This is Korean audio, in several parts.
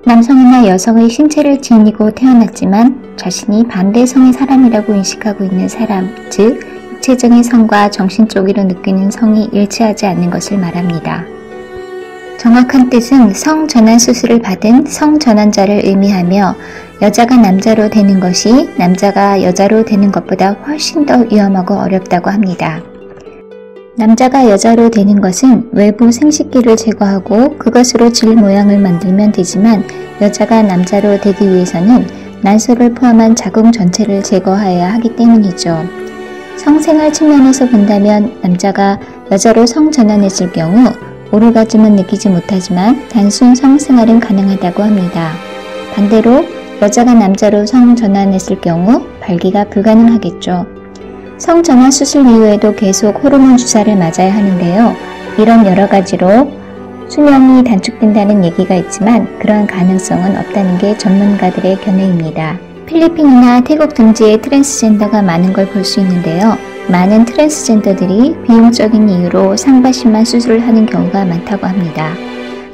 남성이나 여성의 신체를 지니고 태어났지만 자신이 반대 성의 사람이라고 인식하고 있는 사람, 즉 육체적인 성과 정신적으로 느끼는 성이 일치하지 않는 것을 말합니다. 정확한 뜻은 성전환 수술을 받은 성전환자를 의미하며 여자가 남자로 되는 것이 남자가 여자로 되는 것보다 훨씬 더 위험하고 어렵다고 합니다. 남자가 여자로 되는 것은 외부 생식기를 제거하고 그것으로 질 모양을 만들면 되지만 여자가 남자로 되기 위해서는 난소를 포함한 자궁 전체를 제거하여야 하기 때문이죠. 성생활 측면에서 본다면 남자가 여자로 성전환했을 경우 오르가즘은 느끼지 못하지만 단순 성생활은 가능하다고 합니다. 반대로 여자가 남자로 성전환했을 경우 발기가 불가능하겠죠. 성전환 수술 이후에도 계속 호르몬 주사를 맞아야 하는데요. 이런 여러 가지로 수명이 단축된다는 얘기가 있지만 그러한 가능성은 없다는 게 전문가들의 견해입니다. 필리핀이나 태국 등지에 트랜스젠더가 많은 걸 볼 수 있는데요. 많은 트랜스젠더들이 비용적인 이유로 상바심만 수술을 하는 경우가 많다고 합니다.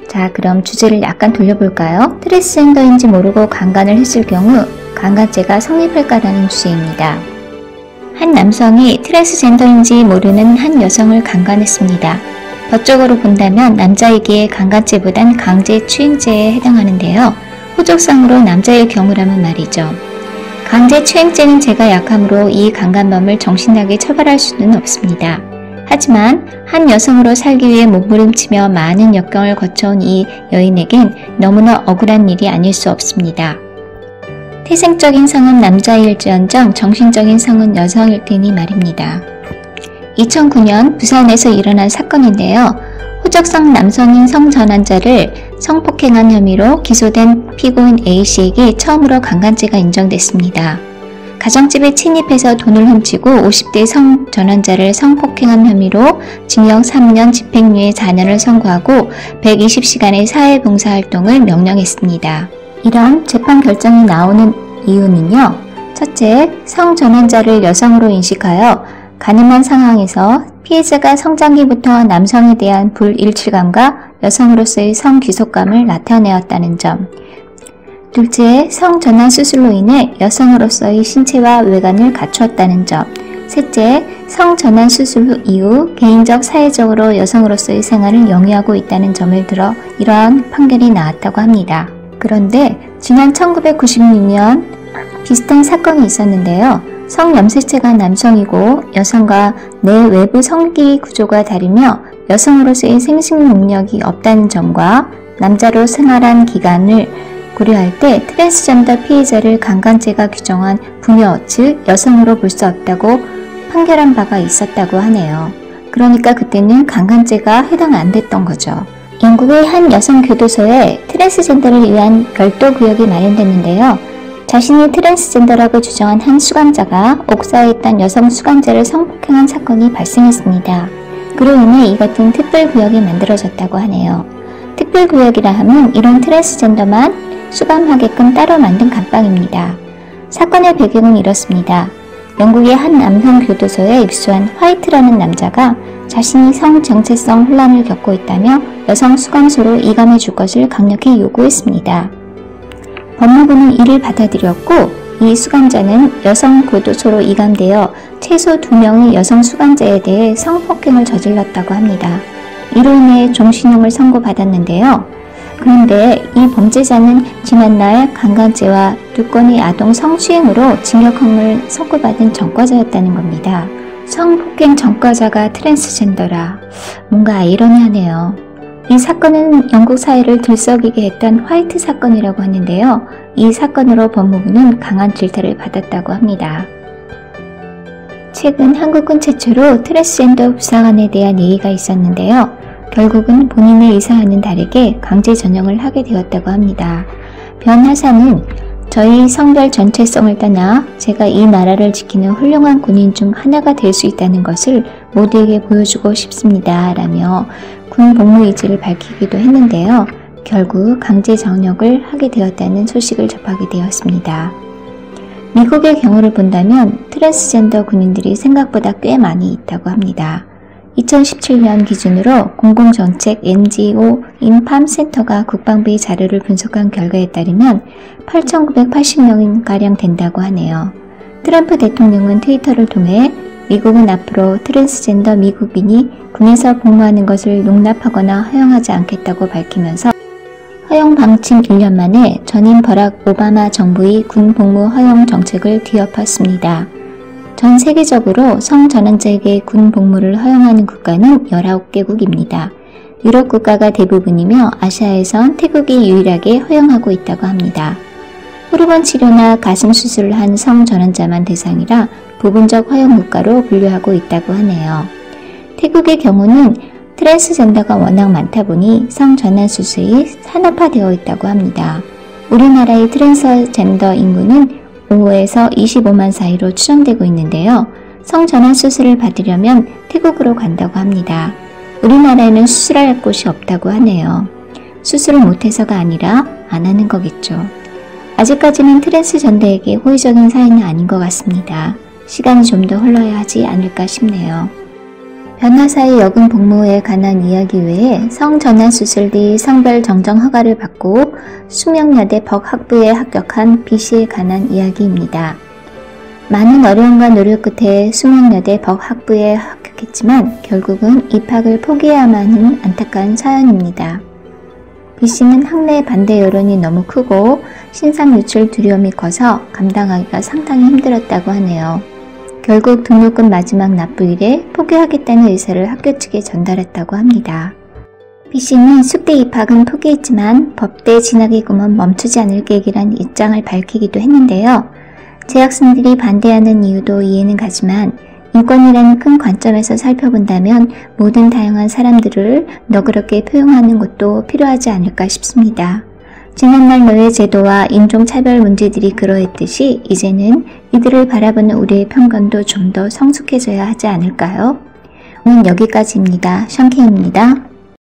자, 그럼 주제를 약간 돌려볼까요? 트랜스젠더인지 모르고 강간을 했을 경우 강간죄가 성립할까라는 주제입니다. 한 남성이 트랜스젠더인지 모르는 한 여성을 강간했습니다. 법적으로 본다면 남자이기에 강간죄보단 강제추행죄에 해당하는데요. 호적상으로 남자의 경우라면 말이죠. 강제추행죄는 죄가 약하므로 이 강간범을 정신나게 처벌할 수는 없습니다. 하지만 한 여성으로 살기 위해 몸부림치며 많은 역경을 거쳐온 이 여인에겐 너무나 억울한 일이 아닐 수 없습니다. 태생적인 성은 남자일지언정 정신적인 성은 여성일 테니 말입니다. 2009년 부산에서 일어난 사건인데요. 호적성 남성인 성전환자를 성폭행한 혐의로 기소된 피고인 A씨에게 처음으로 강간죄가 인정됐습니다. 가정집에 침입해서 돈을 훔치고 50대 성전환자를 성폭행한 혐의로 징역 3년 집행유예 4년을 선고하고 120시간의 사회봉사활동을 명령했습니다. 이런 재판 결정이 나오는 이유는요. 첫째, 성전환자를 여성으로 인식하여 가늠한 상황에서 피해자가 성장기부터 남성에 대한 불일치감과 여성으로서의 성귀속감을 나타내었다는 점. 둘째, 성전환 수술로 인해 여성으로서의 신체와 외관을 갖추었다는 점. 셋째, 성전환 수술 이후 개인적, 사회적으로 여성으로서의 생활을 영위하고 있다는 점을 들어 이러한 판결이 나왔다고 합니다. 그런데 지난 1996년 비슷한 사건이 있었는데요. 성염색체가 남성이고 여성과 내 외부 성기 구조가 다르며 여성으로서의 생식 능력이 없다는 점과 남자로 생활한 기간을 고려할 때 트랜스젠더 피해자를 강간죄가 규정한 부녀, 즉 여성으로 볼 수 없다고 판결한 바가 있었다고 하네요. 그러니까 그때는 강간죄가 해당 안 됐던 거죠. 영국의 한 여성 교도소에 트랜스젠더를 위한 별도 구역이 마련됐는데요. 자신이 트랜스젠더라고 주장한 한 수감자가 옥사에 있던 여성 수감자를 성폭행한 사건이 발생했습니다. 그로 인해 이 같은 특별구역이 만들어졌다고 하네요. 특별구역이라 하면 이런 트랜스젠더만 수감하게끔 따로 만든 감방입니다. 사건의 배경은 이렇습니다. 영국의 한 남성 교도소에 입수한 화이트라는 남자가 자신이 성정체성 혼란을 겪고 있다며 여성 수감소로 이감해 줄 것을 강력히 요구했습니다. 법무부는 이를 받아들였고 이 수감자는 여성 교도소로 이감되어 최소 2명의 여성 수감자에 대해 성폭행을 저질렀다고 합니다. 이로 인해 종신형을 선고받았는데요. 그런데 이 범죄자는 지난날 강간죄와 2건의 아동 성추행으로 징역형을 선고받은 전과자였다는 겁니다. 성폭행 전과자가 트랜스젠더라. 뭔가 아이러니하네요. 이 사건은 영국 사회를 들썩이게 했던 화이트 사건이라고 하는데요. 이 사건으로 법무부는 강한 질타를 받았다고 합니다. 최근 한국은 최초로 트랜스젠더 부사관에 대한 얘기가 있었는데요. 결국은 본인의 의사와는 다르게 강제 전역을 하게 되었다고 합니다. 변하사는 저희 성별 전체성을 떠나 제가 이 나라를 지키는 훌륭한 군인 중 하나가 될 수 있다는 것을 모두에게 보여주고 싶습니다. 라며 군 복무 의지를 밝히기도 했는데요. 결국 강제 전역을 하게 되었다는 소식을 접하게 되었습니다. 미국의 경우를 본다면 트랜스젠더 군인들이 생각보다 꽤 많이 있다고 합니다. 2017년 기준으로 공공정책 NGO인 팜센터가 국방부의 자료를 분석한 결과에 따르면 8,980명가량 된다고 하네요. 트럼프 대통령은 트위터를 통해 미국은 앞으로 트랜스젠더 미국인이 군에서 복무하는 것을 용납하거나 허용하지 않겠다고 밝히면서 허용 방침 1년 만에 전임 버락 오바마 정부의 군 복무 허용 정책을 뒤엎었습니다. 전 세계적으로 성전환자에게 군 복무를 허용하는 국가는 19개국입니다. 유럽 국가가 대부분이며 아시아에선 태국이 유일하게 허용하고 있다고 합니다. 호르몬 치료나 가슴 수술을 한 성전환자만 대상이라 부분적 허용 국가로 분류하고 있다고 하네요. 태국의 경우는 트랜스젠더가 워낙 많다 보니 성전환 수술이 산업화되어 있다고 합니다. 우리나라의 트랜스젠더 인구는 5에서 25만 사이로 추정되고 있는데요. 성전환 수술을 받으려면 태국으로 간다고 합니다. 우리나라에는 수술할 곳이 없다고 하네요. 수술을 못해서가 아니라 안 하는 거겠죠. 아직까지는 트랜스젠더에게 호의적인 사연은 아닌 것 같습니다. 시간이 좀 더 흘러야 하지 않을까 싶네요. 변호사의 여군 복무에 관한 이야기 외에 성전환 수술 뒤 성별 정정 허가를 받고 수명여대 벅학부에 합격한 B씨에 관한 이야기입니다. 많은 어려움과 노력 끝에 수명여대 벅학부에 합격했지만 결국은 입학을 포기해야만 하는 안타까운 사연입니다. B씨는 학내 반대 여론이 너무 크고 신상 유출 두려움이 커서 감당하기가 상당히 힘들었다고 하네요. 결국 등록금 마지막 납부일에 포기하겠다는 의사를 학교 측에 전달했다고 합니다. B씨는 숙대 입학은 포기했지만 법대 진학의 꿈은 멈추지 않을 계획이란 입장을 밝히기도 했는데요. 재학생들이 반대하는 이유도 이해는 가지만 인권이라는 큰 관점에서 살펴본다면 모든 다양한 사람들을 너그럽게 포용하는 것도 필요하지 않을까 싶습니다. 지난날 노예제도와 인종차별 문제들이 그러했듯이 이제는 이들을 바라보는 우리의 편견도 좀 더 성숙해져야 하지 않을까요? 오늘 여기까지입니다. 션케이입니다.